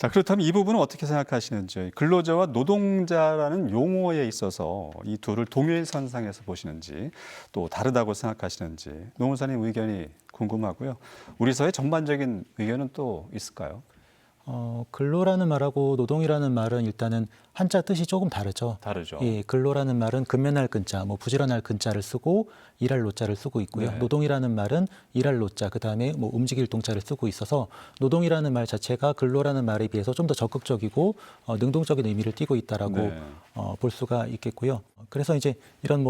자, 그렇다면 이 부분은 어떻게 생각하시는지, 근로자와 노동자라는 용어에 있어서 이 둘을 동일선상에서 보시는지, 또 다르다고 생각하시는지, 노무사님 의견이 궁금하고요. 우리 사회 전반적인 의견은 또 있을까요? 근로라는 말하고 노동이라는 말은 일단은 한자 뜻이 조금 다르죠. 다르죠. 예, 근로라는 말은 근면할 근자, 뭐 부지런할 근자를 쓰고 일할 노자를 쓰고 있고요. 네. 노동이라는 말은 일할 노자, 그다음에 뭐 움직일 동자를 쓰고 있어서 노동이라는 말 자체가 근로라는 말에 비해서 좀 더 적극적이고 능동적인 의미를 띠고 있다라고 네. 볼 수가 있겠고요. 그래서 이제 이런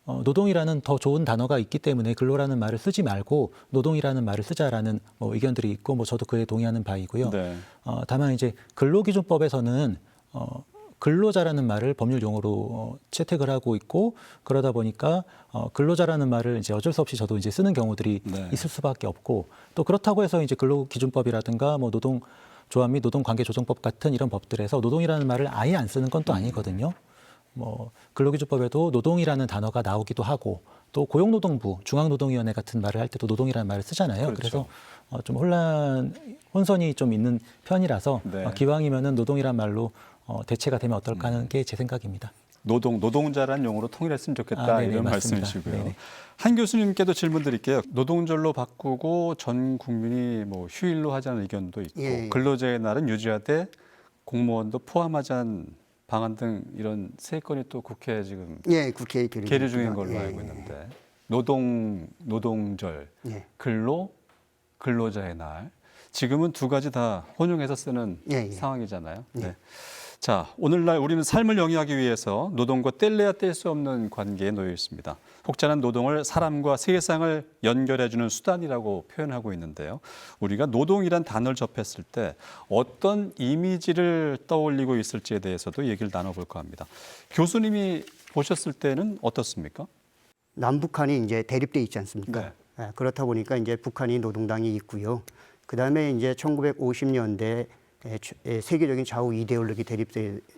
노동이라는 더 좋은 단어가 있기 때문에 근로라는 말을 쓰지 말고 노동이라는 말을 쓰자라는 의견들이 있고 저도 그에 동의하는 바이고요. 네. 다만 이제 근로기준법에서는 근로자라는 말을 법률 용어로 채택을 하고 있고 그러다 보니까 근로자라는 말을 이제 어쩔 수 없이 저도 이제 쓰는 경우들이 네. 있을 수밖에 없고 또 그렇다고 해서 이제 근로기준법이라든가 노동조합 및 노동관계조정법 같은 이런 법들에서 노동이라는 말을 아예 안 쓰는 건 또 아니거든요. 근로기준법에도 노동이라는 단어가 나오기도 하고 또 고용노동부, 중앙노동위원회 같은 말을 할 때도 노동이라는 말을 쓰잖아요. 그렇죠. 그래서 좀 혼선이 좀 있는 편이라서 네. 기왕이면은 노동이란 말로 대체가 되면 어떨까 하는 게 제 생각입니다. 노동자란 용어로 통일했으면 좋겠다 네네, 이런 맞습니다. 말씀이시고요. 네네. 한 교수님께도 질문 드릴게요. 노동절로 바꾸고 전 국민이 휴일로 하자는 의견도 있고 예. 근로자의 날은 유지하되 공무원도 포함하자는 방안 등 이런 세 건이 또 국회에 지금 예, 국회에 계류 중인 걸로 예, 알고 예. 있는데 노동절, 예. 근로자의 날 지금은 두 가지 다 혼용해서 쓰는 예, 예. 상황이잖아요. 네. 자, 오늘날 우리는 삶을 영위하기 위해서 노동과 뗄래야 뗄 수 없는 관계에 놓여 있습니다. 혹자는 노동을 사람과 세상을 연결해주는 수단이라고 표현하고 있는데요. 우리가 노동이란 단어를 접했을 때 어떤 이미지를 떠올리고 있을지에 대해서도 얘기를 나눠볼까 합니다. 교수님이 보셨을 때는 어떻습니까? 남북한이 이제 대립돼 있지 않습니까? 네. 예, 그렇다 보니까 이제 북한이 노동당이 있고요. 그다음에 이제 1950년대 세계적인 좌우 이데올로기 대립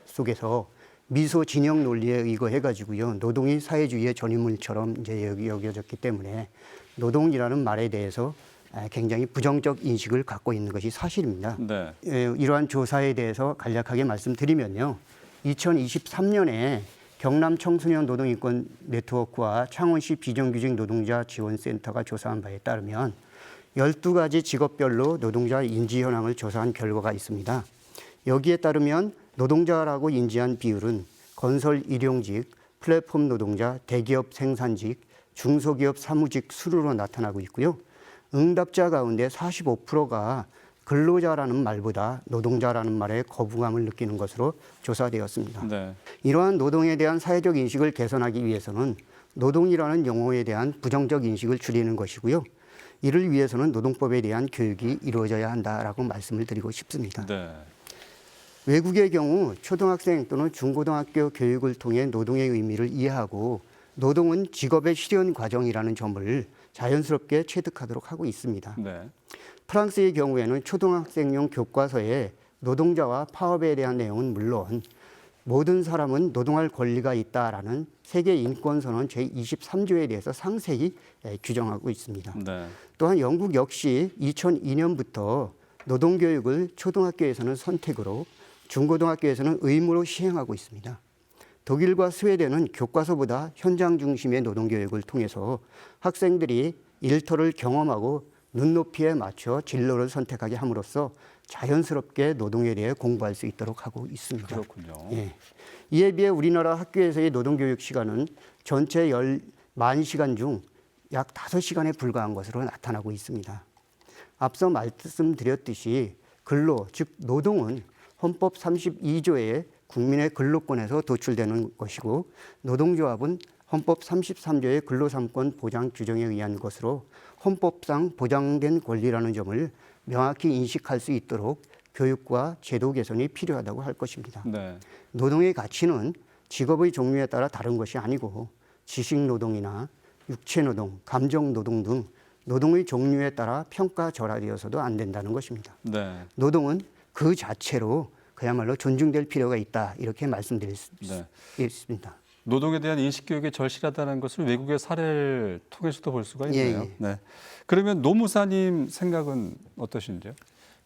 속에서 미소 진영 논리에 의거해 가지고요. 노동이 사회주의의 전유물처럼 이제 여겨졌기 때문에 노동이라는 말에 대해서 굉장히 부정적 인식을 갖고 있는 것이 사실입니다. 네. 이러한 조사에 대해서 간략하게 말씀드리면요. 2023년에 경남 청소년 노동인권 네트워크와 창원시 비정규직 노동자 지원센터가 조사한 바에 따르면 12가지 직업별로 노동자 인지 현황을 조사한 결과가 있습니다. 여기에 따르면 노동자라고 인지한 비율은 건설 일용직, 플랫폼 노동자, 대기업 생산직, 중소기업 사무직 순으로 나타나고 있고요. 응답자 가운데 45%가 근로자라는 말보다 노동자라는 말에 거부감을 느끼는 것으로 조사되었습니다. 네. 이러한 노동에 대한 사회적 인식을 개선하기 위해서는 노동이라는 용어에 대한 부정적 인식을 줄이는 것이고요. 이를 위해서는 노동법에 대한 교육이 이루어져야 한다라고 말씀을 드리고 싶습니다. 네. 외국의 경우 초등학생 또는 중고등학교 교육을 통해 노동의 의미를 이해하고 노동은 직업의 실현 과정이라는 점을 자연스럽게 체득하도록 하고 있습니다. 네. 프랑스의 경우에는 초등학생용 교과서에 노동자와 파업에 대한 내용은 물론 모든 사람은 노동할 권리가 있다라는 세계 인권선언 제23조에 대해서 상세히 규정하고 있습니다. 네. 또한 영국 역시 2002년부터 노동교육을 초등학교에서는 선택으로 중고등학교에서는 의무로 시행하고 있습니다. 독일과 스웨덴은 교과서보다 현장 중심의 노동교육을 통해서 학생들이 일터를 경험하고 눈높이에 맞춰 진로를 선택하게 함으로써 자연스럽게 노동에 대해 공부할 수 있도록 하고 있습니다. 그렇군요. 예. 이에 비해 우리나라 학교에서의 노동교육 시간은 전체 10만 중 약 5시간에 불과한 것으로 나타나고 있습니다. 앞서 말씀드렸듯이 근로, 즉 노동은 헌법 32조의 국민의 근로권에서 도출되는 것이고 노동조합은 헌법 33조의 근로3권 보장 규정에 의한 것으로 헌법상 보장된 권리라는 점을 명확히 인식할 수 있도록 교육과 제도 개선이 필요하다고 할 것입니다. 네. 노동의 가치는 직업의 종류에 따라 다른 것이 아니고 지식노동이나 육체노동, 감정노동 등 노동의 종류에 따라 평가절하되어서도 안 된다는 것입니다. 네. 노동은 그 자체로 그야말로 존중될 필요가 있다 이렇게 말씀드릴 수 네. 있습니다. 노동에 대한 인식 교육이 절실하다는 것을 외국의 사례를 통해서도 볼 수가 있네요. 예. 네. 그러면 노무사님 생각은 어떠신지요?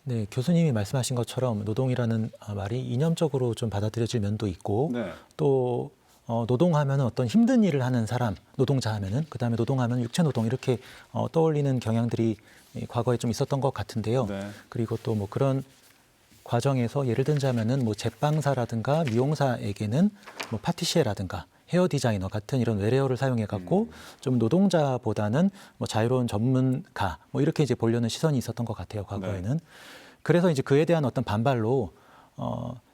네, 교수님이 말씀하신 것처럼 노동이라는 말이 이념적으로 좀 받아들여질 면도 있고 네. 또 노동하면은 어떤 힘든 일을 하는 사람, 노동자 하면은 그다음에 노동하면 육체 노동 이렇게 떠올리는 경향들이 과거에 좀 있었던 것 같은데요. 네. 그리고 또 뭐 그런 과정에서 예를 들자면은 뭐 제빵사라든가 미용사에게는 뭐 파티시에라든가 헤어 디자이너 같은 이런 외래어를 사용해 갖고 좀 노동자보다는 뭐 자유로운 전문가 뭐 이렇게 이제 보려는 시선이 있었던 것 같아요, 과거에는. 그래서 이제 그에 대한 어떤 반발로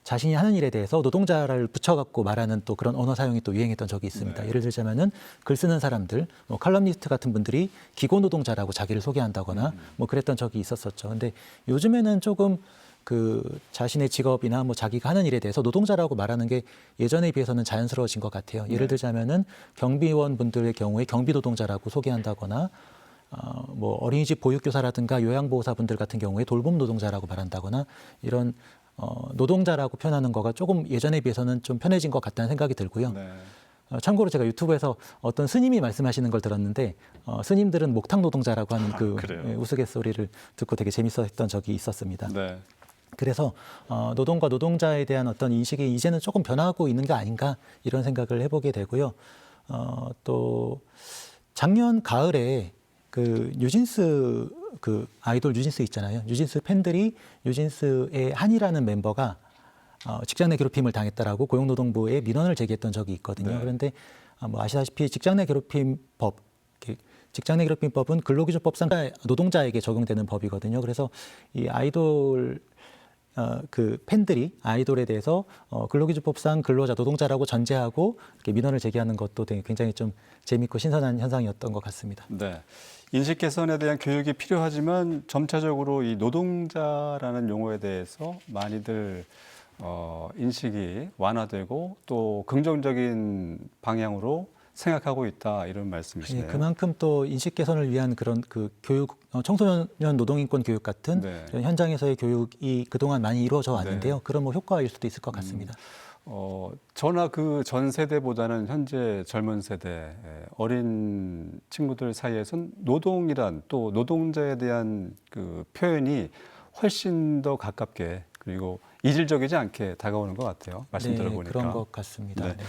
자신이 하는 일에 대해서 노동자를 붙여갖고 말하는 또 그런 언어 사용이 또 유행했던 적이 있습니다. 예를 들자면은 글 쓰는 사람들, 뭐 칼럼니스트 같은 분들이 기고 노동자라고 자기를 소개한다거나 뭐 그랬던 적이 있었었죠. 근데 요즘에는 조금 그 자신의 직업이나 뭐 자기가 하는 일에 대해서 노동자라고 말하는 게 예전에 비해서는 자연스러워진 것 같아요. 예를 들자면은 경비원 분들의 경우에 경비 노동자라고 소개한다거나 뭐 어린이집 보육교사라든가 요양보호사분들 같은 경우에 돌봄 노동자라고 말한다거나 이런 노동자라고 표현하는 거가 조금 예전에 비해서는 좀 편해진 것 같다는 생각이 들고요. 네. 참고로 제가 유튜브에서 어떤 스님이 말씀하시는 걸 들었는데 스님들은 목탁 노동자라고 하는 그 그래요? 우스갯소리를 듣고 되게 재밌었던 적이 있었습니다. 네. 그래서 노동과 노동자에 대한 어떤 인식이 이제는 조금 변화하고 있는 게 아닌가 이런 생각을 해보게 되고요. 또 작년 가을에 그 뉴진스 그 아이돌 뉴진스 있잖아요. 뉴진스 팬들이 뉴진스의 한이라는 멤버가 직장 내 괴롭힘을 당했다라고 고용노동부에 민원을 제기했던 적이 있거든요. 네. 그런데 뭐 아시다시피 직장 내 괴롭힘법 직장 내 괴롭힘법은 근로기준법상 노동자에게 적용되는 법이거든요. 그래서 이 아이돌 그 팬들이 아이돌에 대해서 근로기준법상 근로자 노동자라고 전제하고 이렇게 민원을 제기하는 것도 되게 굉장히 좀 재밌고 신선한 현상이었던 것 같습니다. 네. 인식 개선에 대한 교육이 필요하지만 점차적으로 이 노동자라는 용어에 대해서 많이들 인식이 완화되고 또 긍정적인 방향으로 생각하고 있다 이런 말씀이시네요. 예, 그만큼 또 인식 개선을 위한 그런 그 교육, 청소년 노동인권 교육 같은 네. 이런 현장에서의 교육이 그동안 많이 이루어져 왔는데요. 그런 뭐 효과일 수도 있을 것 같습니다. 저나 그 전 세대보다는 현재 젊은 세대 어린 친구들 사이에선 노동이란 또 노동자에 대한 그 표현이 훨씬 더 가깝게 그리고 이질적이지 않게 다가오는 것 같아요. 말씀 네, 들어보니까. 그런 것 같습니다. 네. 네.